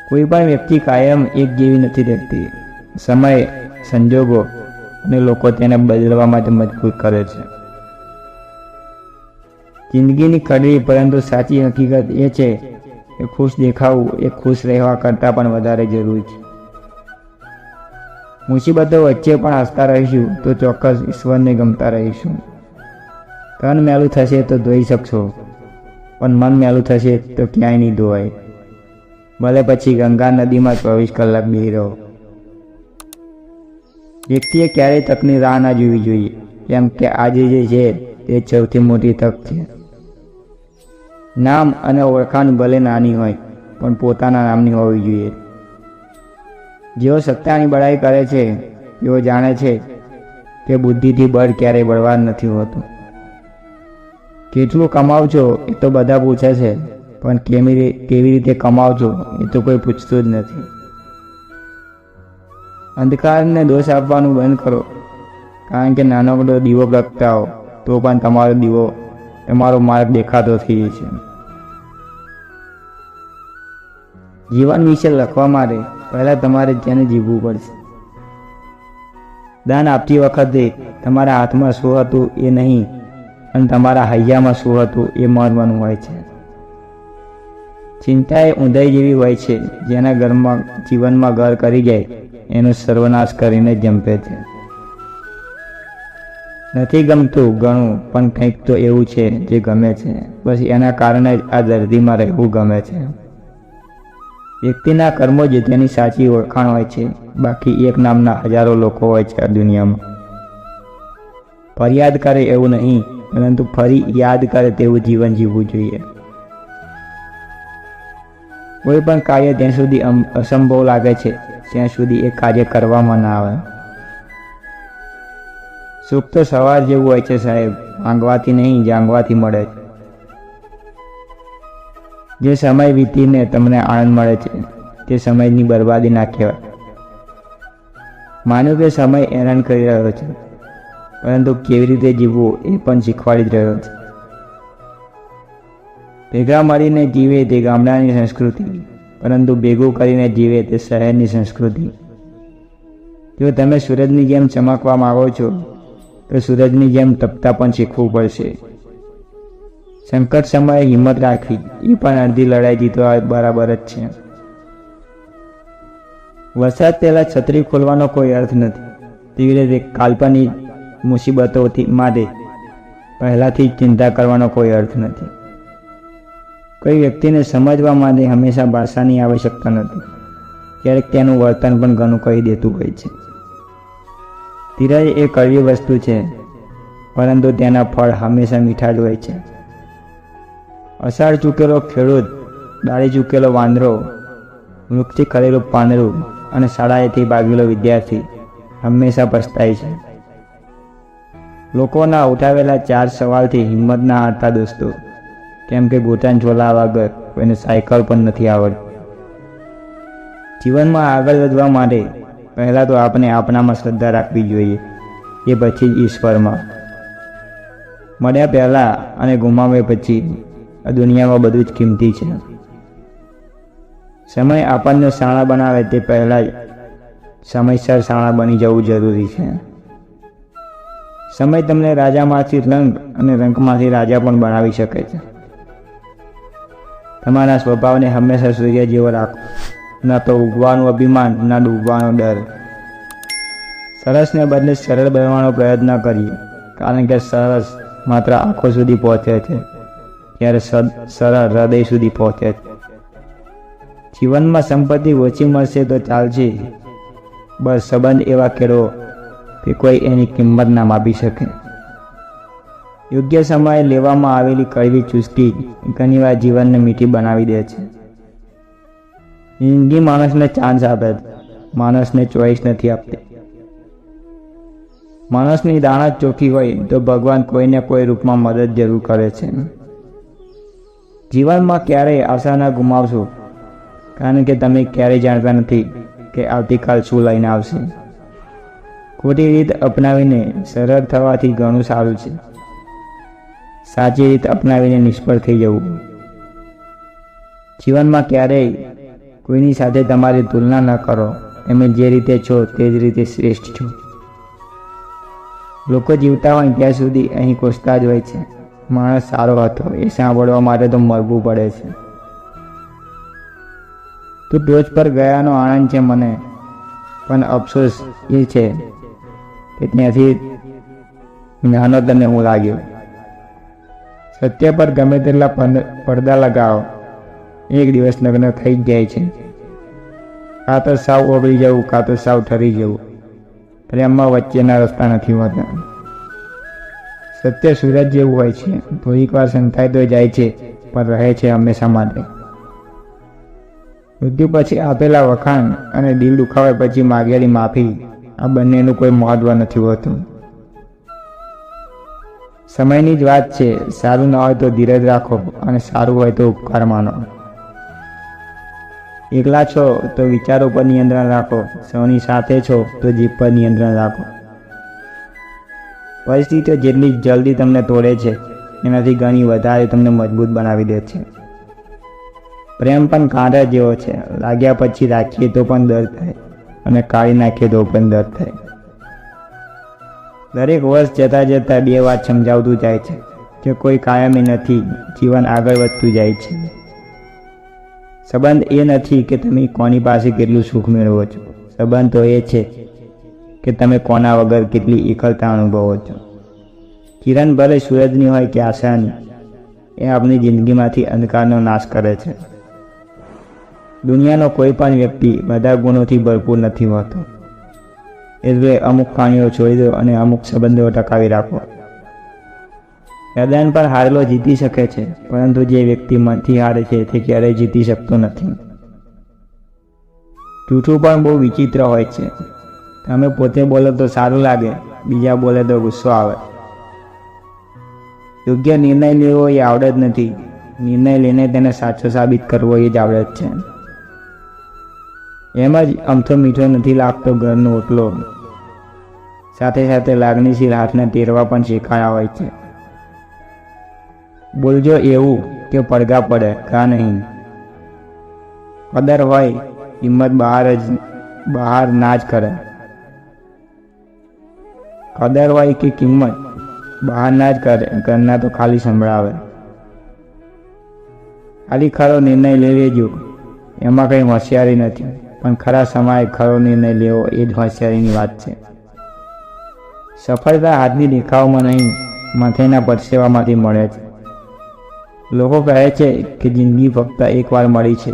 કોઈ પણ વ્યક્તિ કાયમ એક જેવી નથી રહેતી. સમય, સંજોગો અને લોકો તેને બદલવા માટે મજબૂર કરે છે. જિંદગીની કડવી પરંતુ સાચી હકીકત એ છે કે ખુશ દેખાવું એ ખુશ રહેવા કરતાં પણ વધારે જરૂરી છે. મુસીબતો વચ્ચે પણ હસતા રહીશું તો ચોક્કસ ઈશ્વરને ગમતા રહીશું. તન મેલું થશે તો ધોઈ શકશો, પણ મન મેલું થશે તો ક્યાંય નહીં ધોવાય. ભલે પછી ગંગા નદીમાં 24 કલાક બેહી રહો. વ્યક્તિએ ક્યારેય તકની રાહ ના જોવી જોઈએ, કેમ કે આજે જે છે તે સૌથી મોટી તક છે. નામ અને ઓળખાણ ભલે નાની હોય પણ પોતાના નામની હોવી જોઈએ. જેઓ સત્તાની બડાઈ કરે છે તેઓ જાણે છે કે બુદ્ધિથી બળ ક્યારેય બળવાન નથી હોતું. કેટલું કમાવ છો એ તો બધા પૂછે છે, પણ કેવી રીતે કમાવ છો એ તો કોઈ પૂછતું જ નથી. અંધકારને દોષ આપવાનું બંધ કરો, કારણ કે નાનકડો દીવો પ્રગટાવો તો પણ તમારો માર્ગ દેખાતો થઈ છે. જીવન વિશે લખવા માટે પહેલાં તમારે તેને જીવવું પડશે. દાન આપતી વખતે તમારા હાથમાં શું હતું એ નહીં, અને તમારા હૈયામાં શું હતું એ મહત્વનું હોય છે. ચિંતા એ ઊંધાઈ જેવી હોય છે, જેના જીવનમાં ઘર કરી જાય એનો સર્વનાશ કરીને જંપે છે. નથી ગમતું ઘણું, પણ કંઈક તો એવું છે જે ગમે છે, બસ એના કારણે જ આ ધરતીમાં રહેવું ગમે છે. વ્યક્તિના કર્મો જ તેની સાચી ઓળખાણ હોય છે, બાકી એક નામના હજારો લોકો હોય છે આ દુનિયામાં. ફરિયાદ કરે એવું નહીં, પરંતુ ફરી યાદ કરે તેવું જીવન જીવવું જોઈએ. કોઈ પણ કાર્ય ત્યાં સુધી અસંભવ લાગે છે ત્યાં સુધી એ કાર્ય કરવામાં ના આવે. સુખ તો સવાર જેવું હોય છે સાહેબ, માંગવાથી નહીં જાંગવાથી મળે છે. જે સમય વીતીને તમને આનંદ મળે છે તે સમયની બરબાદી ના કહેવાય. માન્યું કે સમય હેરાન કરી રહ્યો છે, પરંતુ કેવી રીતે જીવવું એ પણ શીખવાડી જ રહ્યો છે. ભેગા મળીને જીવે તે ગામડાની સંસ્કૃતિ, પરંતુ ભેગું કરીને જીવે તે શહેરની સંસ્કૃતિ. જો તમે સૂરજની જેમ ચમકવા માંગો છો તો સૂરજની જેમ તપતા પણ શીખવું પડશે. સંકટ સમયે હિંમત રાખવી એ પણ અડધી લડાઈ જીતવા બરાબર જ છે. વરસાદ પહેલાં છત્રી ખોલવાનો કોઈ અર્થ નથી, તેવી રીતે કાલ્પનિક મુસીબતોથી માટે પહેલાંથી જ ચિંતા કરવાનો કોઈ અર્થ નથી. કોઈ વ્યક્તિને સમજવા માટે હંમેશા ભાષાની આવશ્યકતા નથી, ક્યારેક તેનું વર્તન પણ ઘણું કહી દેતું હોય છે. ધીરજ એ કડવી વસ્તુ છે, પરંતુ તેના ફળ હંમેશા મીઠા જ હોય છે. અષાઢ ચૂકેલો ખેડૂત, દાઢી ચૂકેલો વાંદરો, વૃક્ષથી ખરેલું પાંદડું અને શાળાએથી ભાગેલો વિદ્યાર્થી હંમેશા પછતાય છે. લોકોના ઉઠાવેલા 4 સવાલથી હિંમત ના હારતા દોસ્તો, કેમ કે ઘૂંટણ ઝોલા વગર કોઈને સાયકલ પણ નથી આવડતી. જીવનમાં આગળ વધવા માટે પહેલાં તો આપણે આપણામાં શ્રદ્ધા રાખવી જોઈએ, એ પછી જ ઈશ્વરમાં. મળ્યા પહેલાં અને ગુમાવ્યા પછી આ દુનિયામાં બધું જ કિંમતી છે. સમય આપણને શાણા બનાવે તે પહેલાં જ સમયસર શાણા બની જવું જરૂરી છે. સમય તમને રાજામાંથી રંક અને રંકમાંથી રાજા પણ બનાવી શકે છે. તમારા સ્વભાવને હંમેશા સૂર્ય જેવો રાખો, ના તો ઉગવાનું અભિમાન, ના ડૂબવાનો ડર. સરસને બદલે સરળ બનવાનો પ્રયત્ન કરીએ, કારણ કે સરસ માત્ર આંખો સુધી પહોંચે છે, ત્યારે સરળ હૃદય સુધી પહોંચે છે. જીવનમાં સંપત્તિ ઓછી મળશે તો ચાલશે, બસ સંબંધ એવા કેળવો કે કોઈ એની કિંમત ના માપી શકે. યોગ્ય સમયે લેવામાં આવેલી કડવી ચુસ્કી ઘણીવાર જીવનને મીઠી બનાવી દે છે. જિંદગી માણસને ચાન્સ આપે છે, માણસને ચોઈસ નથી આપતી. માણસની દાણત ચોખ્ખી હોય તો ભગવાન કોઈને કોઈ રૂપમાં મદદ જરૂર કરે છે. જીવનમાં ક્યારેય આશા ના ગુમાવશો, કારણ કે તમે ક્યારેય જાણતા નથી કે આવતીકાલ શું લઈને આવશે. ખોટી રીત અપનાવીને સરળ થવાથી ઘણું સારું છે, સાચી રીત અપનાવીને નિષ્ફળ થઈ જવું. જીવનમાં ક્યારેય કોઈની સાથે તમારી તુલના ન કરો. તમે જે રીતે છો તે જ રીતે શ્રેષ્ઠ છો. લોકો જીવતા હોય ત્યાં સુધી અહીં કોસતા જ હોય છે. માણસ સારો હતો એ સાંભળવા માટે તો મરવું પડે છે. તું ટોચ પર ગયાનો આનંદ છે મને, પણ અફસોસ એ છે કે ત્યાંથી નાનો તને હું લાગ્યો. સત્ય પર ગમે તેટલા પડદા લગાવો, એક દિવસ લગ્ન થઈ જ જાય છે. કાં તો સાવ ઓગળી જવું, કાં તો સાવ ઠરી જવું. પ્રેમમાં વચ્ચેના રસ્તા નથી હોતા. સત્ય સૂરજ જેવું હોય છે, થોડીક વાર સંતાઈ તો જાય છે પણ રહે છે હંમેશા માટે. મૃત્યુ પછી આપેલા વખાણ અને દિલ દુખાવે પછી માગેલી માફી, આ બંનેનું કોઈ મહત્વ નથી હોતું. સમયની જ વાત છે. સારું ન હોય તો ધીરજ રાખો અને સારું હોય તો ઉપકાર માનો. એકલા છો તો વિચારો પર નિયંત્રણ રાખો, સૌની સાથે છો તો જીભ પર નિયંત્રણ રાખો. પરિસ્થિતિઓ જેટલી જલ્દી તમને તોડે છે એનાથી ઘણી વધારે તમને મજબૂત બનાવી દે છે. પ્રેમ પણ કાંટા જેવો છે, લાગ્યા પછી રાખીએ તો પણ દર્દ થાય અને કાઢી નાખીએ તો પણ દર્દ થાય. દરેક વર્ષ જતાં જતાં બે વાત સમજાવતું જાય છે કે કોઈ કાયમી નથી, જીવન આગળ વધતું જાય છે. સંબંધ એ નથી કે તમે કોની પાસે કેટલું સુખ મેળવો છો, સંબંધ તો એ છે કે તમે કોના વગર કેટલી એકલતા અનુભવો છો. કિરણ ભલે સૂરજની હોય કે આશાની, એ આપણી જિંદગીમાંથી અંધકારનો નાશ કરે છે. દુનિયાનો કોઈ પણ વ્યક્તિ બધા ગુણોથી ભરપૂર નથી હોતો. એટલે અમુક ખાણીઓ છોડી દો અને અમુક સંબંધો ટકાવી રાખો. મેદાન પર હારેલો જીતી શકે છે, પરંતુ જે વ્યક્તિ મનથી હારે છે તે ક્યારેય જીતી શકતો નથી. જૂઠું પણ બહુ વિચિત્ર હોય છે. તમે પોતે બોલો તો સારું લાગે, બીજા બોલે તો ગુસ્સો આવે. યોગ્ય નિર્ણય લેવો એ આવડત નથી, નિર્ણય લઈને તેને સાચો સાબિત કરવો એ જ આવડત છે. એમ જ અમથો મીઠો નથી લાગતો ઘરનો ઓટલો, સાથે સાથે લાગણીશીલ હાથના ટેરવા પણ શીખાયા હોય છે. બોલજો એવું કે પડઘા પડે, કાં નહીં. કદર હોય હિંમત બહાર ના જ કરે. કદર હોય કે કિંમત બહાર ના જ કરે, ઘરના તો ખાલી સંભળાવે. ખાલી ખરો નિર્ણય લઈ લેજો, એમાં કંઈ હોશિયારી નથી, પણ ખરા સમયે ખરો નિર્ણય લેવો એ જ હોશિયારીની વાત છે. સફળતા હાથની દેખાવમાં નહીં, માથેના પરસેવામાંથી મળે છે. લોકો કહે છે કે જિંદગી ફક્ત એકવાર મળી છે,